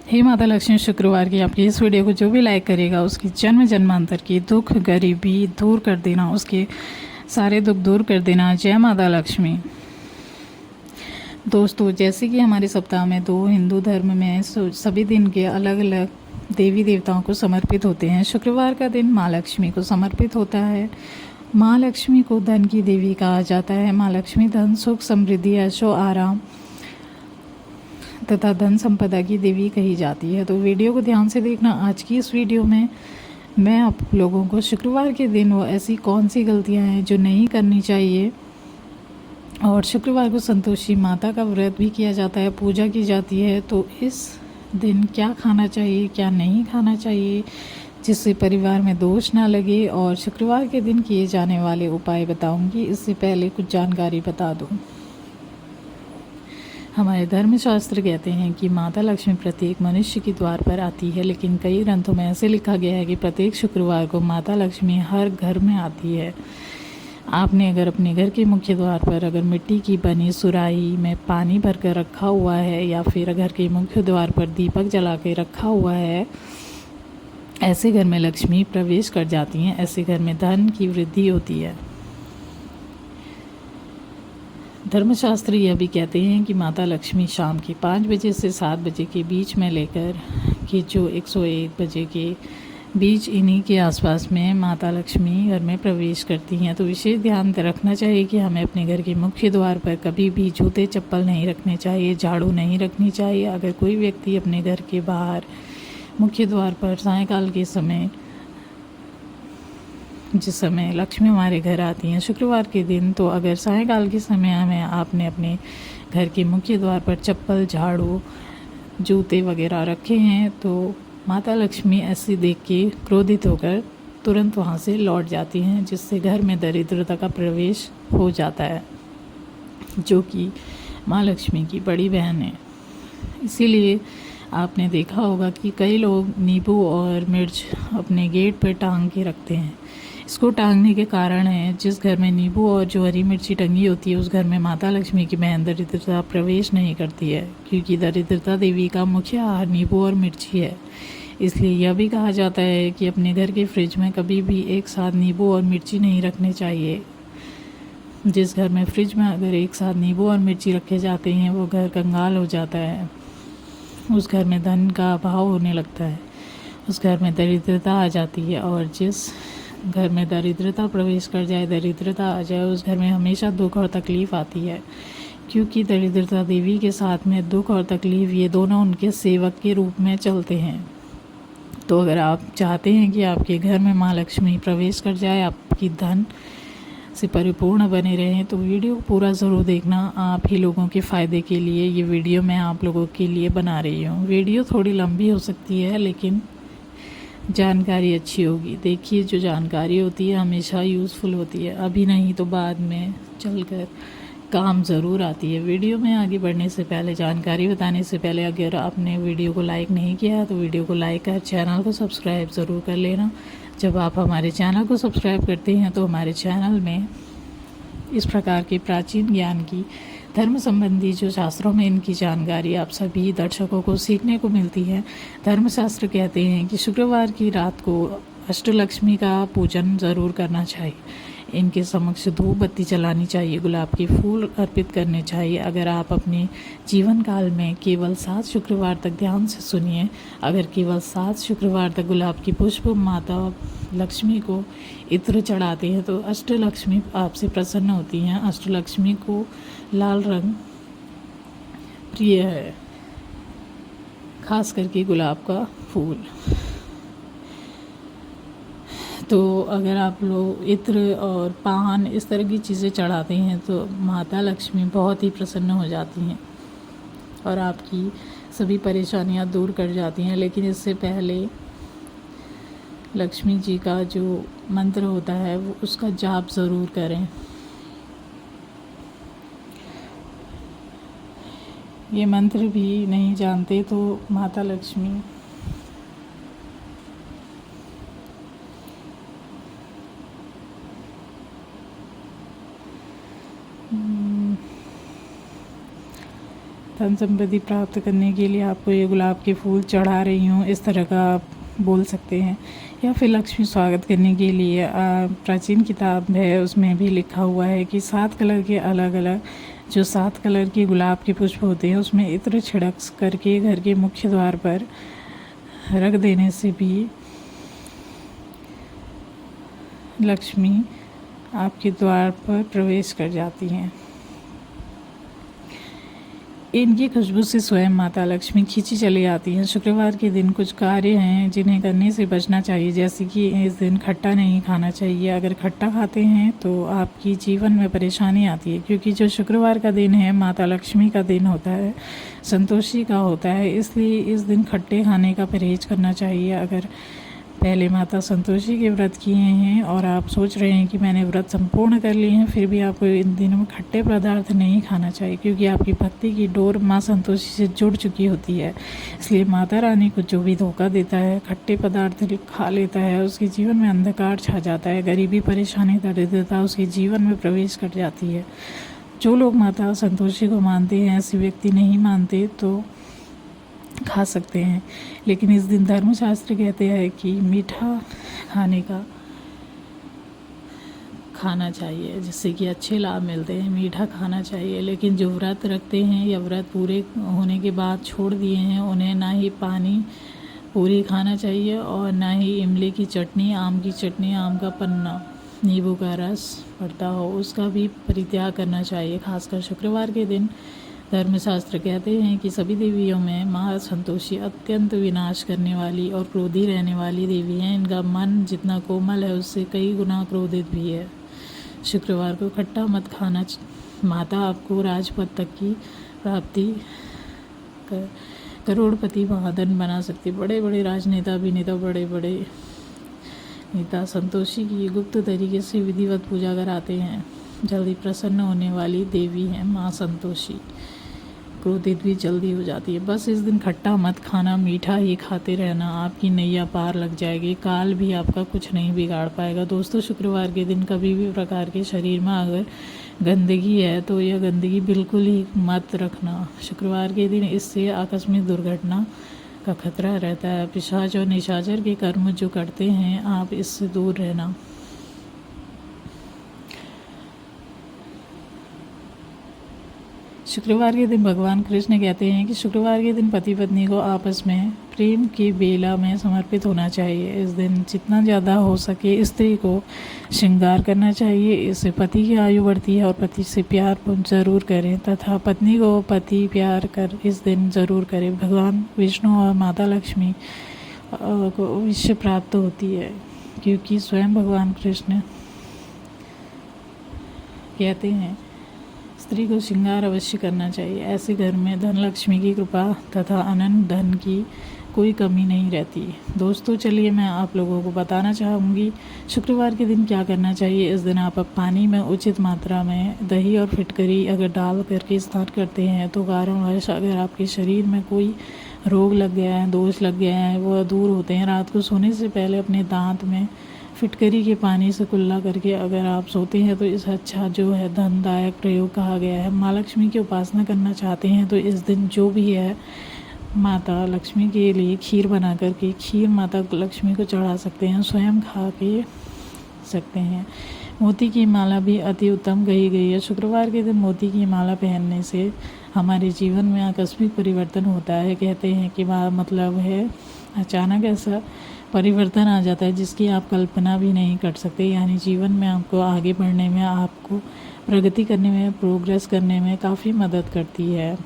हे माता लक्ष्मी, शुक्रवार की आपकी इस वीडियो को जो भी लाइक करेगा उसकी जन्म जन्मांतर की दुख गरीबी दूर कर देना, उसके सारे दुख दूर कर देना। जय माता लक्ष्मी। दोस्तों, जैसे कि हमारे सप्ताह में दो हिंदू धर्म में सभी दिन के अलग अलग देवी देवताओं को समर्पित होते हैं। शुक्रवार का दिन माँ लक्ष्मी को समर्पित होता है। माँ लक्ष्मी को धन की देवी कहा जाता है। माँ लक्ष्मी धन, सुख, समृद्धि, ऐशो आराम तथा धन संपदा की देवी कही जाती है। तो वीडियो को ध्यान से देखना। आज की इस वीडियो में मैं आप लोगों को शुक्रवार के दिन वो ऐसी कौन सी गलतियां हैं जो नहीं करनी चाहिए, और शुक्रवार को संतोषी माता का व्रत भी किया जाता है, पूजा की जाती है। तो इस दिन क्या खाना चाहिए, क्या नहीं खाना चाहिए, जिससे परिवार में दोष ना लगे, और शुक्रवार के दिन किए जाने वाले उपाय बताऊंगी। इससे पहले कुछ जानकारी बता दूं। हमारे धर्मशास्त्र कहते हैं कि माता लक्ष्मी प्रत्येक मनुष्य के द्वार पर आती है, लेकिन कई ग्रंथों में ऐसे लिखा गया है कि प्रत्येक शुक्रवार को माता लक्ष्मी हर घर में आती है। आपने अगर अपने घर के मुख्य द्वार पर अगर मिट्टी की बनी सुराही में पानी भरकर रखा हुआ है, या फिर घर के मुख्य द्वार पर दीपक जला के रखा हुआ है, ऐसे घर में लक्ष्मी प्रवेश कर जाती हैं। ऐसे घर में धन की वृद्धि होती है। धर्मशास्त्र यह भी कहते हैं कि माता लक्ष्मी शाम के 5 बजे से 7 बजे के बीच में लेकर कि जो 101 बजे के बीच इन्हीं के आसपास में माता लक्ष्मी घर में प्रवेश करती हैं। तो विशेष ध्यान रखना चाहिए कि हमें अपने घर के मुख्य द्वार पर कभी भी जूते चप्पल नहीं रखने चाहिए, झाड़ू नहीं रखनी चाहिए। अगर कोई व्यक्ति अपने घर के बाहर मुख्य द्वार पर सायंकाल के समय, जिस समय लक्ष्मी हमारे घर आती हैं शुक्रवार के दिन, तो अगर सायंकाल के समय में आपने अपने घर के मुख्य द्वार पर चप्पल, झाड़ू, जूते वगैरह रखे हैं, तो माता लक्ष्मी ऐसे देख के क्रोधित होकर तुरंत वहाँ से लौट जाती हैं, जिससे घर में दरिद्रता का प्रवेश हो जाता है, जो कि माँ लक्ष्मी की बड़ी बहन है। इसीलिए आपने देखा होगा कि कई लोग नींबू और मिर्च अपने गेट पर टांग के रखते हैं। इसको टांगने के कारण है, जिस घर में नींबू और जो हरी मिर्ची टंगी होती है, उस घर में माता लक्ष्मी की बहन दरिद्रता प्रवेश नहीं करती है, क्योंकि दरिद्रता देवी का मुख्य आहार नींबू और मिर्ची है। इसलिए यह भी कहा जाता है कि अपने घर के फ्रिज में कभी भी एक साथ नींबू और मिर्ची नहीं रखने चाहिए। जिस घर में फ्रिज में अगर एक साथ नींबू और मिर्ची रखे जाते हैं, वो घर कंगाल हो जाता है। उस घर में धन का अभाव होने लगता है, उस घर में दरिद्रता आ जाती है। और जिस घर में दरिद्रता प्रवेश कर जाए, दरिद्रता आ जाए, उस घर में हमेशा दुख और तकलीफ़ आती है, क्योंकि दरिद्रता देवी के साथ में दुख और तकलीफ़ ये दोनों उनके सेवक के रूप में चलते हैं। तो अगर आप चाहते हैं कि आपके घर में माँ लक्ष्मी प्रवेश कर जाए, आपकी धन से परिपूर्ण बने रहें, तो वीडियो पूरा ज़रूर देखना। आप ही लोगों के फ़ायदे के लिए ये वीडियो मैं आप लोगों के लिए बना रही हूँ। वीडियो थोड़ी लंबी हो सकती है, लेकिन जानकारी अच्छी होगी। देखिए, जो जानकारी होती है हमेशा यूज़फुल होती है, अभी नहीं तो बाद में चलकर काम ज़रूर आती है। वीडियो में आगे बढ़ने से पहले, जानकारी बताने से पहले, अगर आपने वीडियो को लाइक नहीं किया तो वीडियो को लाइक कर चैनल को सब्सक्राइब ज़रूर कर लेना। जब आप हमारे चैनल को सब्सक्राइब करते हैं तो हमारे चैनल में इस प्रकार के प्राचीन ज्ञान की, धर्म संबंधी जो शास्त्रों में इनकी जानकारी आप सभी दर्शकों को सीखने को मिलती है। धर्मशास्त्र कहते हैं कि शुक्रवार की रात को अष्टलक्ष्मी का पूजन ज़रूर करना चाहिए। इनके समक्ष धूप बत्ती जलानी चाहिए, गुलाब के फूल अर्पित करने चाहिए। अगर आप अपने जीवन काल में केवल 7 शुक्रवार तक, ध्यान से सुनिए, अगर केवल 7 शुक्रवार तक गुलाब की पुष्प माता लक्ष्मी को इत्र चढ़ाते हैं, तो अष्टलक्ष्मी आपसे प्रसन्न होती हैं। अष्टलक्ष्मी को लाल रंग प्रिय है, खास करके गुलाब का फूल। तो अगर आप लोग इत्र और पान इस तरह की चीज़ें चढ़ाते हैं, तो माता लक्ष्मी बहुत ही प्रसन्न हो जाती हैं और आपकी सभी परेशानियां दूर कर जाती हैं। लेकिन इससे पहले लक्ष्मी जी का जो मंत्र होता है, वो उसका जाप ज़रूर करें। ये मंत्र भी नहीं जानते तो माता लक्ष्मी धन संपत्ति प्राप्त करने के लिए आपको ये गुलाब के फूल चढ़ा रही हूँ, इस तरह का आप बोल सकते हैं। या फिर लक्ष्मी स्वागत करने के लिए प्राचीन किताब है, उसमें भी लिखा हुआ है कि 7 कलर के अलग अलग जो 7 कलर के गुलाब के पुष्प होते हैं उसमें इत्र छिड़क करके घर के मुख्य द्वार पर रख देने से भी लक्ष्मी आपके द्वार पर प्रवेश कर जाती हैं। इनकी खुशबू से स्वयं माता लक्ष्मी खींची चली आती हैं। शुक्रवार के दिन कुछ कार्य हैं जिन्हें करने से बचना चाहिए, जैसे कि इस दिन खट्टा नहीं खाना चाहिए। अगर खट्टा खाते हैं तो आपकी जीवन में परेशानी आती है, क्योंकि जो शुक्रवार का दिन है माता लक्ष्मी का दिन होता है, संतोषी का होता है, इसलिए इस दिन खट्टे खाने का परहेज करना चाहिए। अगर पहले माता संतोषी के व्रत किए हैं और आप सोच रहे हैं कि मैंने व्रत संपूर्ण कर लिए हैं, फिर भी आपको इन दिनों में खट्टे पदार्थ नहीं खाना चाहिए, क्योंकि आपकी भक्ति की डोर माँ संतोषी से जुड़ चुकी होती है। इसलिए माता रानी को जो भी धोखा देता है, खट्टे पदार्थ खा लेता है, उसके जीवन में अंधकार छा जाता है, गरीबी परेशानी दरिद्रता उसके जीवन में प्रवेश कर जाती है। जो लोग माता संतोषी को मानते हैं, ऐसे व्यक्ति नहीं मानते तो खा सकते हैं, लेकिन इस दिन धर्मशास्त्र कहते हैं कि मीठा खाना चाहिए, जिससे कि अच्छे लाभ मिलते हैं। मीठा खाना चाहिए, लेकिन जो व्रत रखते हैं या व्रत पूरे होने के बाद छोड़ दिए हैं, उन्हें ना ही पानी पूरी खाना चाहिए और ना ही इमली की चटनी, आम की चटनी, आम का पन्ना, नींबू का रस पड़ता हो, उसका भी परित्याग करना चाहिए। खासकर शुक्रवार के दिन धर्मशास्त्र कहते हैं कि सभी देवियों में माँ संतोषी अत्यंत विनाश करने वाली और क्रोधी रहने वाली देवी हैं। इनका मन जितना कोमल है उससे कई गुना क्रोधित भी है। शुक्रवार को खट्टा मत खाना। माता आपको राजपद तक की प्राप्ति करोड़पति महाधन बना सकती। बड़े बड़े राजनेता, अभिनेता, बड़े बड़े नेता संतोषी की गुप्त तरीके से विधिवत पूजा कराते हैं। जल्दी प्रसन्न होने वाली देवी है माँ संतोषी। क्रोधित भी जल्दी हो जाती है। बस इस दिन खट्टा मत खाना, मीठा ही खाते रहना, आपकी नैया पार लग जाएगी। काल भी आपका कुछ नहीं बिगाड़ पाएगा। दोस्तों, शुक्रवार के दिन कभी भी प्रकार के शरीर में अगर गंदगी है तो यह गंदगी बिल्कुल ही मत रखना। शुक्रवार के दिन इससे आकस्मिक दुर्घटना का खतरा रहता है। पिशाच और निशाचर के कर्म जो करते हैं, आप इससे दूर रहना। शुक्रवार के दिन भगवान कृष्ण कहते हैं कि शुक्रवार के दिन पति पत्नी को आपस में प्रेम की बेला में समर्पित होना चाहिए। इस दिन जितना ज़्यादा हो सके स्त्री को श्रृंगार करना चाहिए, इससे पति की आयु बढ़ती है। और पति से प्यार ज़रूर करें तथा पत्नी को पति प्यार कर इस दिन ज़रूर करें। भगवान विष्णु और माता लक्ष्मी को विश्व प्राप्त होती है, क्योंकि स्वयं भगवान कृष्ण कहते हैं स्त्री को श्रृंगार अवश्य करना चाहिए। ऐसे घर में धन लक्ष्मी की कृपा तथा अनंत धन की कोई कमी नहीं रहती। दोस्तों, चलिए मैं आप लोगों को बताना चाहूँगी शुक्रवार के दिन क्या करना चाहिए। इस दिन आप पानी में उचित मात्रा में दही और फिटकरी अगर डाल करके स्नान करते हैं तो कारणवश अगर आपके शरीर में कोई रोग लग गया है, दोष लग गया है, वो दूर होते हैं। रात को सोने से पहले अपने दांत में फिटकरी के पानी से कुल्ला करके अगर आप सोते हैं तो इस अच्छा जो है धनदायक प्रयोग कहा गया है। माँ लक्ष्मी की उपासना करना चाहते हैं तो इस दिन जो भी है माता लक्ष्मी के लिए खीर बना करके खीर माता लक्ष्मी को चढ़ा सकते हैं, स्वयं खा के सकते हैं। मोती की माला भी अति उत्तम कही गई है। शुक्रवार के दिन मोती की माला पहनने से हमारे जीवन में आकस्मिक परिवर्तन होता है। कहते हैं कि मतलब है अचानक ऐसा परिवर्तन आ जाता है जिसकी आप कल्पना भी नहीं कर सकते। यानी जीवन में आपको आगे बढ़ने में, आपको प्रगति करने में, प्रोग्रेस करने में काफ़ी मदद करती है।